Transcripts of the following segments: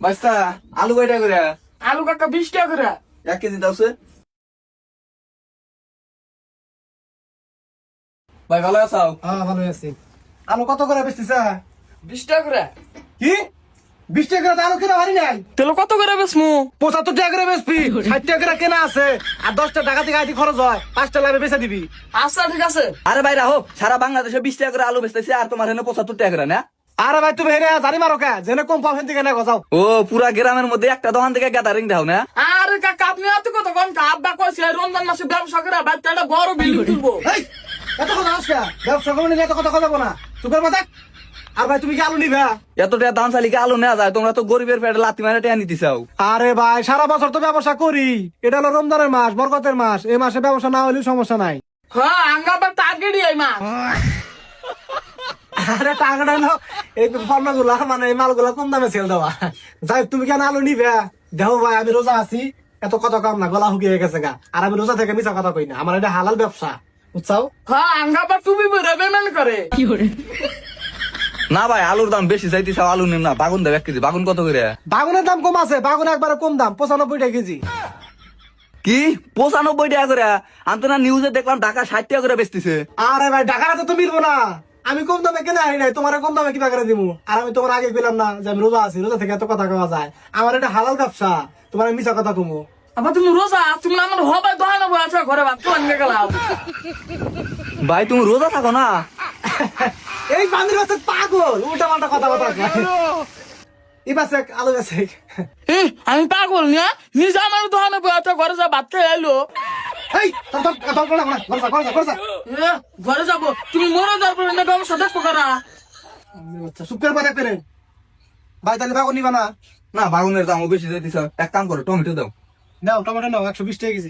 বাইস্তা আলু কয়টা করে? আলু কাকা 20 টাকা করে। 1 কেজি দাওছে। ভাই ভালো আছো? হ্যাঁ ভালো আছি। আলু কত করে বেচতেছে? 20 টাকা করে। কি 20 টাকা করে আলু কেনা হারি নাই? তাহলে কত করে বেচমু? 75 টাকা করে বেচবি, 60 টাকা করে কেনা আছে আর 10 টাকা থেকে আইটি খরচ হয়, 5 টাকা লাভে বেচে দিবি। আচ্ছা ঠিক আছে। আরে ভাই রাহো, সারা বাংলাদেশে 20 টাকা করে আলু বেচতেছে আর তোমার এখানে 75 টাকা করে না? আরে ভাই তুমি হেরে জানি মারো কে যেনে কম পাবেন থেকে না গজাও। ও পুরা গ্রামের মধ্যে একটা দোকান থেকে গ্যাদারিং দাও না? আরে কাকা আপনি এত কত কোন আব্বা কইছে রমজান মাসে ব্যবসা করে বাচ্চাটা বড় বিল্ডিং তুলবো। এই এত কথা আসকা ব্যবসা করলে এত কথা কথা না তোর মাথা। আর ভাই তুমি কি আলু নিবা? এত টাকা দাম চালিকে আলু নেওয়া যায়? তোমরা তো গরিবের পেটে লাথি মারে টাকা নিতে চাও। আরে ভাই সারা বছর তো ব্যবসা করি, এটা হলো রমজানের মাস, বরকতের মাস, এই মাসে ব্যবসা না হলেও সমস্যা নাই। হ্যাঁ আঙ্গাবার টার্গেটই এই মা। আরে টাকাটা হলো এই পণ্যগুলা মানে এই মালগুলা কম দামে সেল দেওয়া। যাই তুমি কেন আলু নিবে? দেখো ভাই আমি রোজা আছি, এত কথা কম না, গলা হুকিয়ে গেছে গা। আর আমি রোজা থেকে মিছা কথা কই না, আমার এটা হালাল ব্যবসা বুঝছাও। হ্যাঁ আঙ্গাবার তুমি বেমেন করে কি করে? না ভাই আলুর দাম বেশি চাইতে চাও, আলু নিন না। বাগুন দেব 1 কেজি। বাগুন কত করে? বাগুনের দাম কম আছে, বাগুন একবারে কম দাম, 95 টাকা কেজি। কি 95 টাকা করে? আমি না নিউজে দেখলাম ঢাকা 60 টাকা করে বেচতেছে। আরে ভাই টাকাটা তো মিলবো না, আমি কম দামে কেনা আনি নাই, তোমার কম দামে কিবা করে দিবো? আর আমি তোমার আগে পেলাম না যে আমি রোজা আছি, রোজা থেকে এত কথা কওয়া যায়? আমার এটা হালাল ব্যবসা, তোমার আমি মিছা কথা কমো। আবার তুমি রোজা তুমি আমার হবাই দোকানে বসে ঘরে ভাত খাওয়া নিয়ে গেলাম। ভাই তুমি রোজা থাকো না? এই বান্দির বাচ্চা পাগল, উল্টা পাল্টা কথা কথা এই বাচ্চা আলু গেছে। আমি পাগল না নিজে আমার দোকানে বসে ঘরে যা ভাত খেয়ে এলো। এই ঘরে যাবো তুমি মরে যাবো না ব্যবসা দেখো করা। শুক্র পাতা পেরে ভাই তাহলে বাগুন নিবা না? না বাগুনের দামও বেশি চাইতেছ। এক কাম করো টমেটো দাও। নাও টমেটো নাও, 120 টাকা কেজি।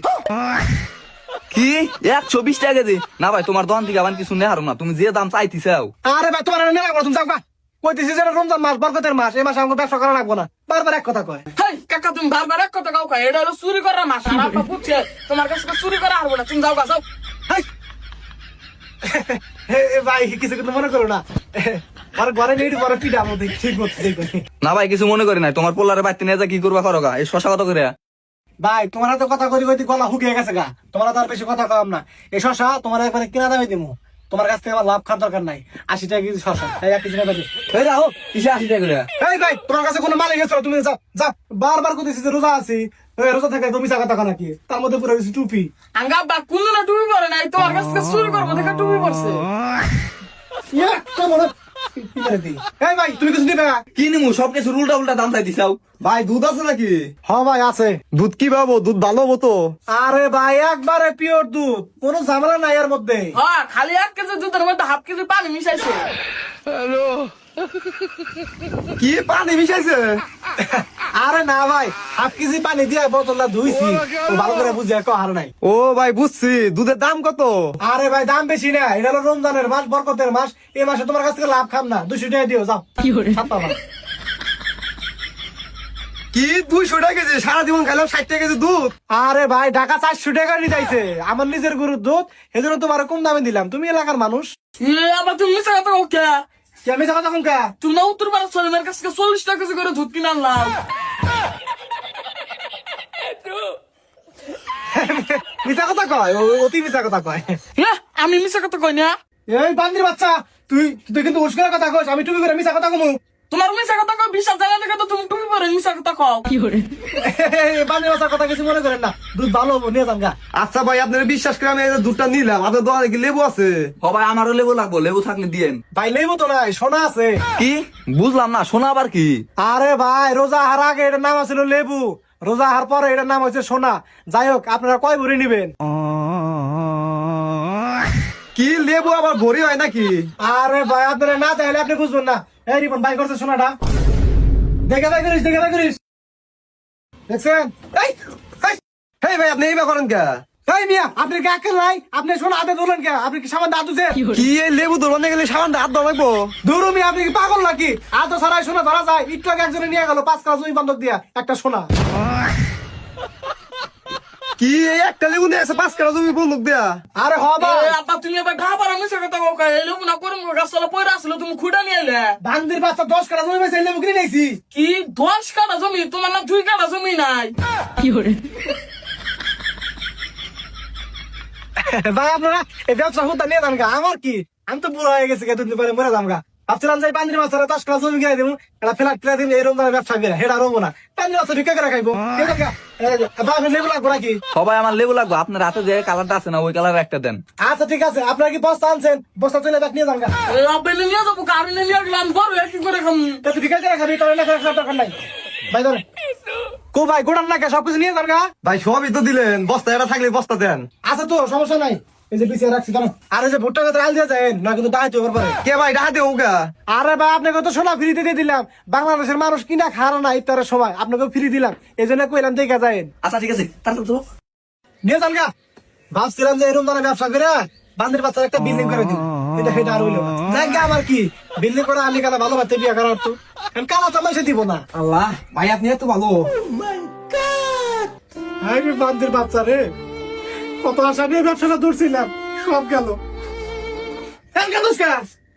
কি 120 টাকা কেজি? না ভাই তোমার দোকান থেকে আবার কিছু নেহারো না, তুমি যে দাম চাইতেছাও। আরে ভাই তোমার নেওয়া লাগবে, তুমি যাও গা। কইতেছি যে রমজান মাস, বরকতের মাস, এই মাসে আমাকে ব্যবসা করা লাগবে না। বারবার এক কথা কয়। হেই কাকা তুমি বারবার এক কথা কাউ এটা হলো চুরি করার মাস। আর আপা বুঝছে তোমার কাছে চুরি করা হারবো না, তুমি যাও গা যাও। হেই, ভাই কিছু কিন্তু মনে করো না, আর ঘরে নেই বড় পিঠা আমাদের ঠিক মতো দেখবে। না ভাই কিছু মনে করি নাই। তোমার পোলারে বাইতে নিয়ে যা কি করবা করো গা। এই শশা কত করে? ভাই তোমার তো কথা করি কইতে গলা হুকিয়ে গেছে গা, তোমার তো আর বেশি কথা কম না। এই শশা তোমার একবারে কিনা দামে দিমু, তোমার কাছ থেকে আমার লাভ খাওয়ার দরকার নাই। 80 টাকা কেজি শশা, এই 1 কেজি নেবে। এই রাহো, কিসে 80 টাকা করে? এই ভাই তোমার কাছে কোনো মালিক গেছিল, তুমি যাও যাও। বারবার কইতেছি যে রোজা আছি, রোজা থেকে তুমি মিছা কথা নাকি? তার মধ্যে পুরো কিছু টুপি। আঙ্গা বা কোন না টুপি পরে নাই, তোমার কাছ থেকে চুরি করবো দেখে টুপি পরছে। এই ভাই তুমি কিছু নিবে? কি নিমু? সব কিছু উল্টা উল্টা দাম চাইতেছাও। ভাই দুধ আছে নাকি? হ্যাঁ ভাই আছে। দুধ কি পাবো? দুধ ভালো মতো? আরে ভাই একবারে পিওর দুধ, কোনো ঝামেলা নাই এর মধ্যে। হ্যাঁ খালি 1 কেজি দুধের মধ্যে হাফ কেজি পানি মিশাইছে। কি পানি মিশাইছে? আরে না ভাই, 1/2 কেজি পানি দিয়ে বোতলটা ধুইছি, ভালো করে বুঝে কহার নাই। ও ভাই বুঝছি। দুধের দাম কত? আরে ভাই দাম বেশি না, এটা হলো রমজানের মাস, বরকতের মাস, এই মাসে তোমার কাছ থেকে লাভ খাম না, 200 টাকা দিও যাও। সাত পাবা। কি 200 টাকা কেজি? সারা জীবন খাইলাম 60 টাকা কেজি দুধ। আরে ভাই ঢাকা 400 টাকা নিতেছে, আমার নিজের গরুর দুধ, সেজন্য তোমার কম দামে দিলাম, তুমি এলাকার মানুষ। আবার তুমি মিশা কথা কাউ কে? কি আমি কথা কম কা? তুমি না উত্তর ভারত ছেলেমেয়ের কাছ থেকে 40 টাকা কেজি করে দুধ কিনে আনলাম। মিছা কথা কয়, অতি মিছা কথা কয়। হ্যাঁ আমি মিশা কথা কই না। এই বান্দির বাচ্চা, তুই তুই কিন্তু উস্কার কথা কইস, আমি টুপি করে মিছা কথা কমু। তোমার মিশা কথা কও, বিশাল জায়গা থেকে তো তুমি টুপি পরে মিশা কথা কও। বান্দির বাচ্চার কথা কিছু মনে করেন না, দুধ ভালো হবো, নিয়ে যান গা। আচ্ছা ভাই আপনারা বিশ্বাস করে আমি এই যে দুধটা নিলাম, আপনার দোকানে কি লেবু আছে? ও ভাই আমারও লেবু লাগবো। লেবু থাকলে দিয়েন। ভাই লেবু তো নাই, সোনা আছে। কি বুঝলাম না, শোনা আবার কি? আরে ভাই রোজা হার আগে এটার নাম আছিল লেবু, রোজা হার পরে এটার নাম হচ্ছে সোনা। যাই হোক আপনারা কয় ভরি নিবেন? কি লেবু আবার ভরি হয় নাকি? আরে ভাই আপনারা না চাইলে আপনি বুঝবেন না। এই রিপন ভাই করছে সোনাটা, দেখে ভাই করিস, দেখে ভাই করিস, দেখছেন? এই এই, হেই ভাই আপনি এইবার করেন কে? এই মিয়া আপনি কি আক্কেল নাই? আপনি সোনা হাতে ধরলেন কে? আপনি কি সামান দাঁত দুছেন? কি এই লেবু ধরতে গেলে সাবান হাত ধরা লাগবো? ধরু মিয়া আপনি কি পাগল নাকি? হাত ছাড়াই সোনা ধরা যায়? একটু আগে একজনে নিয়ে গেল 5 কাজ ওই বন্ধক দিয়া একটা সোনা। কি এই একটা লেবু নিয়ে এসে 5 কাটা জমি বন্ধক দেয়া আরে হ ভাই এ আব্বা তুমি এবার গা পারা মিছে কথা কাউকা এই লোক না করুন গাছতলা পয়রা আসলো তুমি খুঁড়া নিয়ে এলে বান্দির বাচ্চা 10 কাটা জমি বেচে লেবু কিনে নিয়েছি কি 10 কাঠা জমি তোমার না 2 কাঠা জমি নাই ভাই আপনারা এই ব্যবসা হুদা নিয়ে যান গা আমার কি আমি তো বুড়ো হয়ে গেছি দুদিন পরে মরে যাম গা ভাবছিলাম যে পানির মাছ 10 কাটা জমি কিনে দিব এটা ফ্ল্যাট কিনে দিব এই রকম ব্যবসা করে হেডা রবো না পানির মাছ ভিক্ষা করে খাইবো ভাই আপনি লেবু লাগবো নাকি সবাই আমার লেবু লাগবে আপনার হাতে যে কালারটা আছে না ওই কালার একটা দেন। আচ্ছা ঠিক আছে আপনারা কি বস্তা আনছেন বস্তা চলে ব্যাগ নিয়ে যান গা এ আব্বা নিয়ে যাবো কারণে নিয়ে গেলাম বড় কি করে খাম তুই ভিক্ষা করে খাবি তোর না খাওয়ার দরকার নাই ভাই ধরে কো ভাই গোড়ান না সবকিছু নিয়ে যান গা ভাই সবই তো দিলেন বস্তা এটা থাকলে বস্তা দেন। আচ্ছা তো সমস্যা নাই এই যে পিছিয়ে রাখছি কারণ আর এই যে ভুট্টা কথা আল দিয়ে যায় না কিন্তু দাঁড়াইতে হবে পরে কে ভাই ডাহাতে হোগা আরে ভাই আপনাকে তো সোনা ফ্রিতে দিয়ে দিলাম বাংলাদেশের মানুষ কিনা খাওয়ার না ইফতারের সময় আপনাকে ফ্রি দিলাম এই জন্য কইলাম দেখা যায় আচ্ছা ঠিক আছে তারপর তো নিয়ে যান গা ভাবছিলাম যে এরকম ধরনের ব্যবসা করে বান্দির বাচ্চার একটা বিল্ডিং করে দিন এটা সেটা আর হইলো যাই গা আমার কি বিল্ডিং করে আলি কালা ভালো বাচ্চা বিয়ে করার তো কালা চামাইছে দিব না আল্লাহ ভাই আপনি এত ভালো আরে বান্দির বাচ্চা রে কত আশা নিয়ে ব্যবসাটা ধরছিলাম সব গেল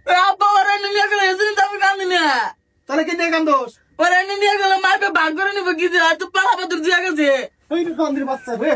এ আব্বা ওরে নিয়ে গেলে এদিন আমি কান্দি না তাহলে কি দিয়ে কান্দোস ওরে নিয়ে গেলে মাইপে ভাগ করে নিব কি দিয়ে তো পালা পাথর দিয়ে গেছে ওই বান্দির বাচ্চা রে